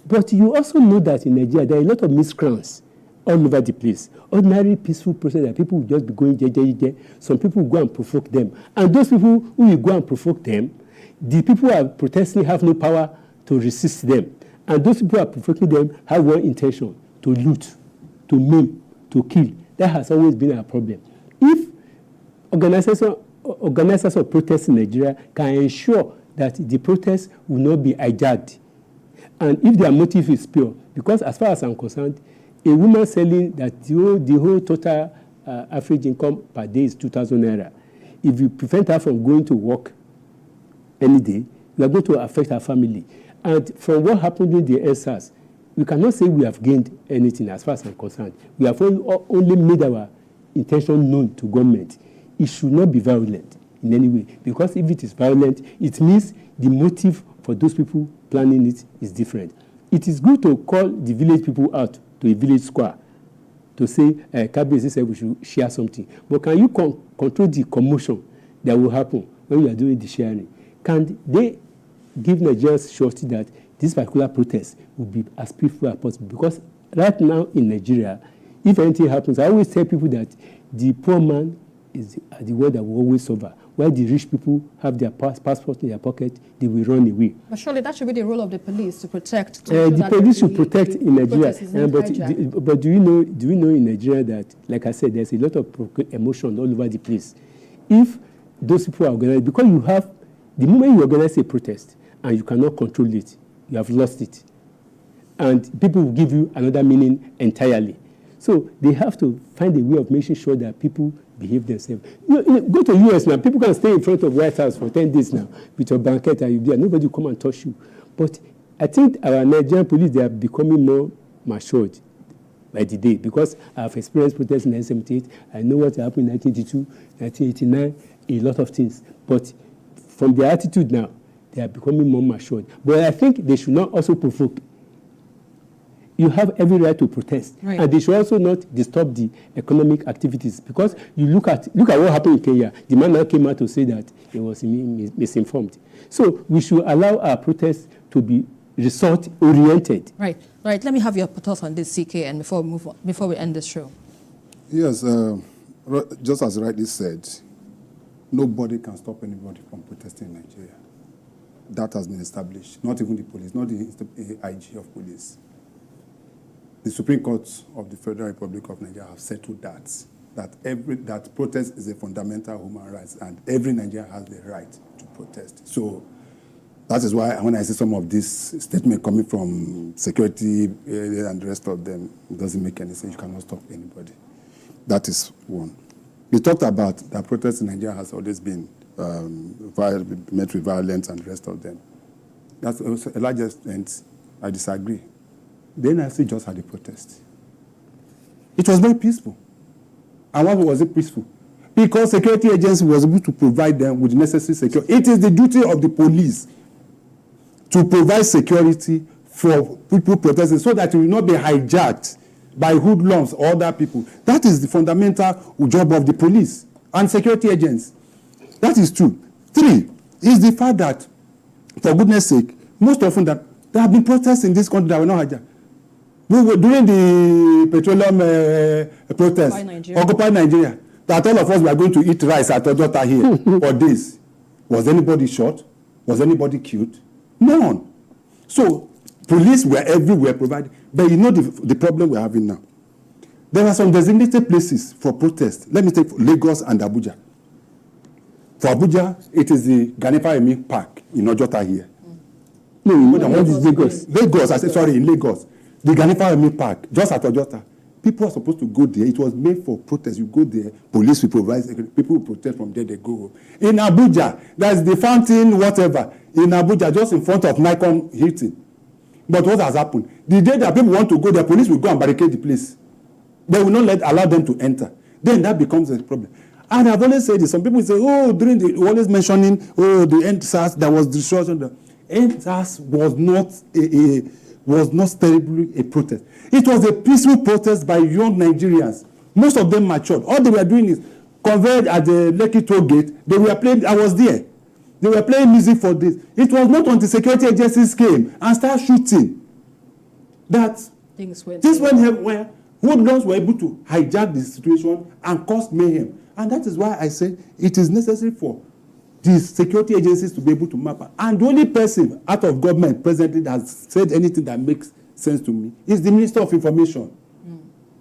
but you also know that in Nigeria, there are a lot of miscreants all over the place. Ordinary peaceful process that people will just be going there. Some people will go and provoke them. And those people who will go and provoke them, the people who are protesting have no power to resist them. And those people who are provoking them have one intention, to loot, to maim, to kill. That has always been our problem. If organizers of protests in Nigeria can ensure that the protests will not be hijacked, and if their motive is pure, because as far as I'm concerned, a woman selling that the whole total average income per day is 2,000 naira. If you prevent her from going to work any day, you are going to affect her family. And from what happened in the NSAS, we cannot say we have gained anything as far as I'm concerned. We have only made our intention known to government. It should not be violent in any way, because if it is violent, it means the motive for those people planning it is different. It is good to call the village people out to a village square to say, Kabiyesi said we should share something. But can you control the commotion that will happen when you are doing the sharing? Can they give Nigerians surety that this particular protest will be as peaceful as possible? Because right now in Nigeria, if anything happens, I always tell people that the poor man is the one that will always suffer. While the rich people have their passport in their pocket, they will run away. But surely that should be the role of the police to protect. The police should protect in Nigeria. But do you know in Nigeria that, like I said, there's a lot of emotion all over the place. If those people are organized, because you have, the moment you organize a protest and you cannot control it, you have lost it. And people will give you another meaning entirely. So they have to find a way of making sure that people behave themselves. Go to US now. People can stay in front of White House for 10 days now with your blanket and you there. Nobody will come and touch you. But I think our Nigerian police, they are becoming more matured by the day, because I've experienced protests in 1978. I know what happened in 1982, 1989, a lot of things. But from their attitude now, they are becoming more matured. But I think they should not also provoke. You have every right to protest. Right. And they should also not disturb the economic activities, because you look at what happened in Kenya. The man now came out to say that he was misinformed. So we should allow our protests to be result-oriented. Right. Right. Let me have your thoughts on this, CK, and before we end this show. Yes, just as rightly said, nobody can stop anybody from protesting in Nigeria. That has been established. Not even the police, not the IG of police. The Supreme Court of the Federal Republic of Nigeria have settled that protest is a fundamental human right, and every Nigerian has the right to protest. So that is why when I see some of this statement coming from security and the rest of them, it doesn't make any sense. You cannot stop anybody. That is one. We talked about that protest in Nigeria has always been met with violence and the rest of them. That's a large extent. I disagree. The NIC just had a protest. It was very peaceful. And why was it peaceful? Because security agency was able to provide them with the necessary security. It is the duty of the police to provide security for people protesting so that it will not be hijacked by hoodlums or other people. That is the fundamental job of the police and security agents. That is two. Three is the fact that, for goodness sake, most often that there have been protests in this country that were not hijacked. During the petroleum protest, Occupy Nigeria, that all of us were going to eat rice at Ojota here for this. Was anybody shot? Was anybody killed? None. So, police were everywhere provided. But you know the problem we're having now. There are some designated places for protest. Let me take Lagos and Abuja. For Abuja, it is the Ganifa Emi Park in Ojota here. No, what is Lagos? Lagos, I said, sorry, in Lagos. The Ganifa Emi Park, just at Ojota. People are supposed to go there. It was made for protest. You go there, police will provide security. People will protest from there, they go. In Abuja, there's the fountain, whatever. In Abuja, just in front of Nikon Hilton. But what has happened? The day that people want to go, the police will go and barricade the place. They will not allow them to enter. Then that becomes a problem. And I've always said this. Some people say, always mentioning, the NSAS, there was destruction. The NSAS was not terribly a protest. It was a peaceful protest by young Nigerians. Most of them matured. All they were doing is converged at the Lekki toll gate. They were playing, I was there. They were playing music for this. It was not until security agencies came and started shooting that this went where hoodlums were able to hijack the situation and cause mayhem. And that is why I say it is necessary for the security agencies to be able to map out. And the only person out of government presently that has said anything that makes sense to me is the Minister of Information.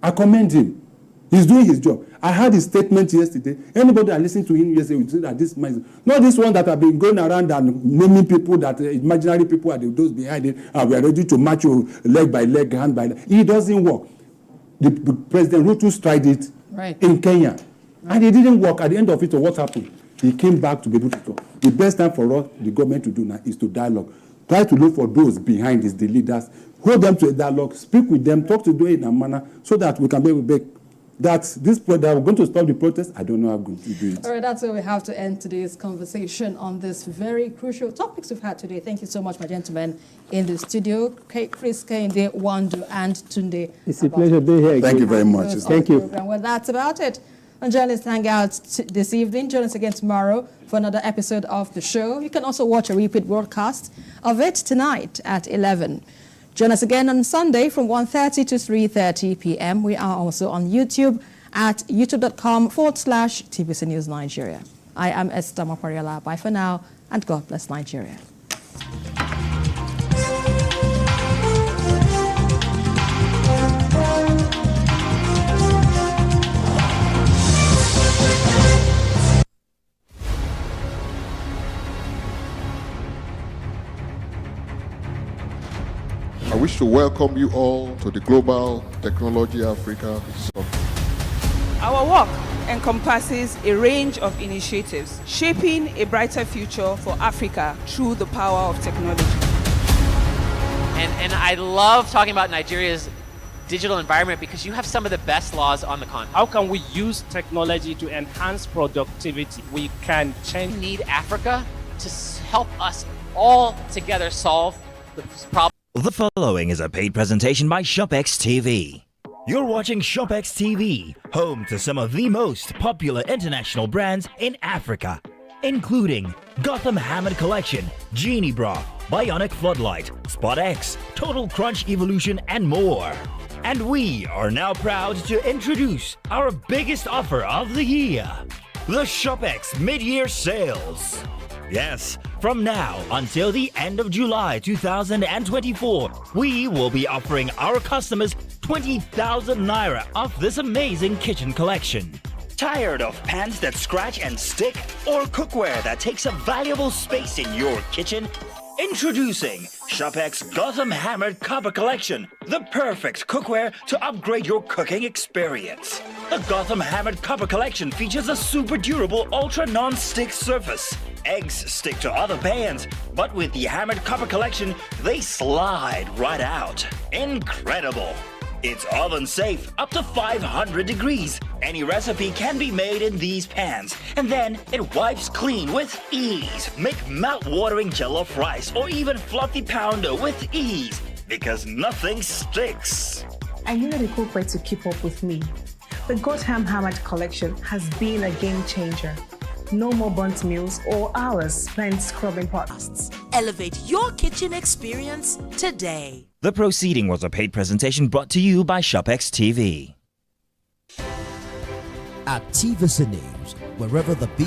I commend him. He's doing his job. I heard his statement yesterday. Anybody that listened to him yesterday will say that this man, not this one that have been going around and naming people that imaginary people are those behind it, and we are ready to match you leg by leg, hand by leg. It doesn't work. The President Ruto tried it in Kenya, and it didn't work. At the end of it, what happened? He came back to be able to talk. The best time for us, the government, to do now is to dialogue. Try to look for those behind this, the leaders, hold them to a dialogue, speak with them, talk to them in a manner so that we can be able to make that we're going to stop the protest. I don't know how we're going to do it. All right, that's where we have to end today's conversation on this very crucial topics we've had today. Thank you so much, my gentlemen, in the studio. Chris Kehinde, Wandu, and Tunde. It's a pleasure being here again. Thank you very much. Thank you. Well, that's about it. On Journalist Hangout this evening. Join us again tomorrow for another episode of the show. You can also watch a repeat broadcast of it tonight at 11. Join us again on Sunday from 1:30 to 3:30 p.m. We are also on YouTube at youtube.com/TVC News Nigeria. I am Esther Mapariela. Bye for now, and God bless Nigeria. I wish to welcome you all to the Global Technology Africa Summit. Our work encompasses a range of initiatives, shaping a brighter future for Africa through the power of technology. And I love talking about Nigeria's digital environment because you have some of the best laws on the continent. How can we use technology to enhance productivity? We can change. We need Africa to help us all together solve the problem. The following is a paid presentation by Shopex TV. You're watching Shopex TV, home to some of the most popular international brands in Africa, including Gotham Hammered Collection, Genie Bra, Bionic Floodlight, Spot X, Total Crunch Evolution, and more. And we are now proud to introduce our biggest offer of the year, the Shopex Mid-Year Sales. Yes, from now until the end of July 2024, we will be offering our customers 20,000 Naira off this amazing kitchen collection. Tired of pans that scratch and stick or cookware that takes up valuable space in your kitchen? Introducing Shopex Gotham Hammered Copper Collection, the perfect cookware to upgrade your cooking experience. The Gotham Hammered Copper Collection features a super durable ultra non-stick surface. Eggs stick to other pans, but with the Hammered Copper Collection, they slide right out. Incredible! It's oven safe up to 500 degrees. Any recipe can be made in these pans, and then it wipes clean with ease. Make mouth-watering jollof rice or even fluffy pounder with ease, because nothing sticks. I needed a cookware to keep up with me. The Gotham Hammered Collection has been a game changer. No more burnt meals or hours spent scrubbing pots. Elevate your kitchen experience today. The proceeding was a paid presentation brought to you by Shopex TV. At TVC News, wherever the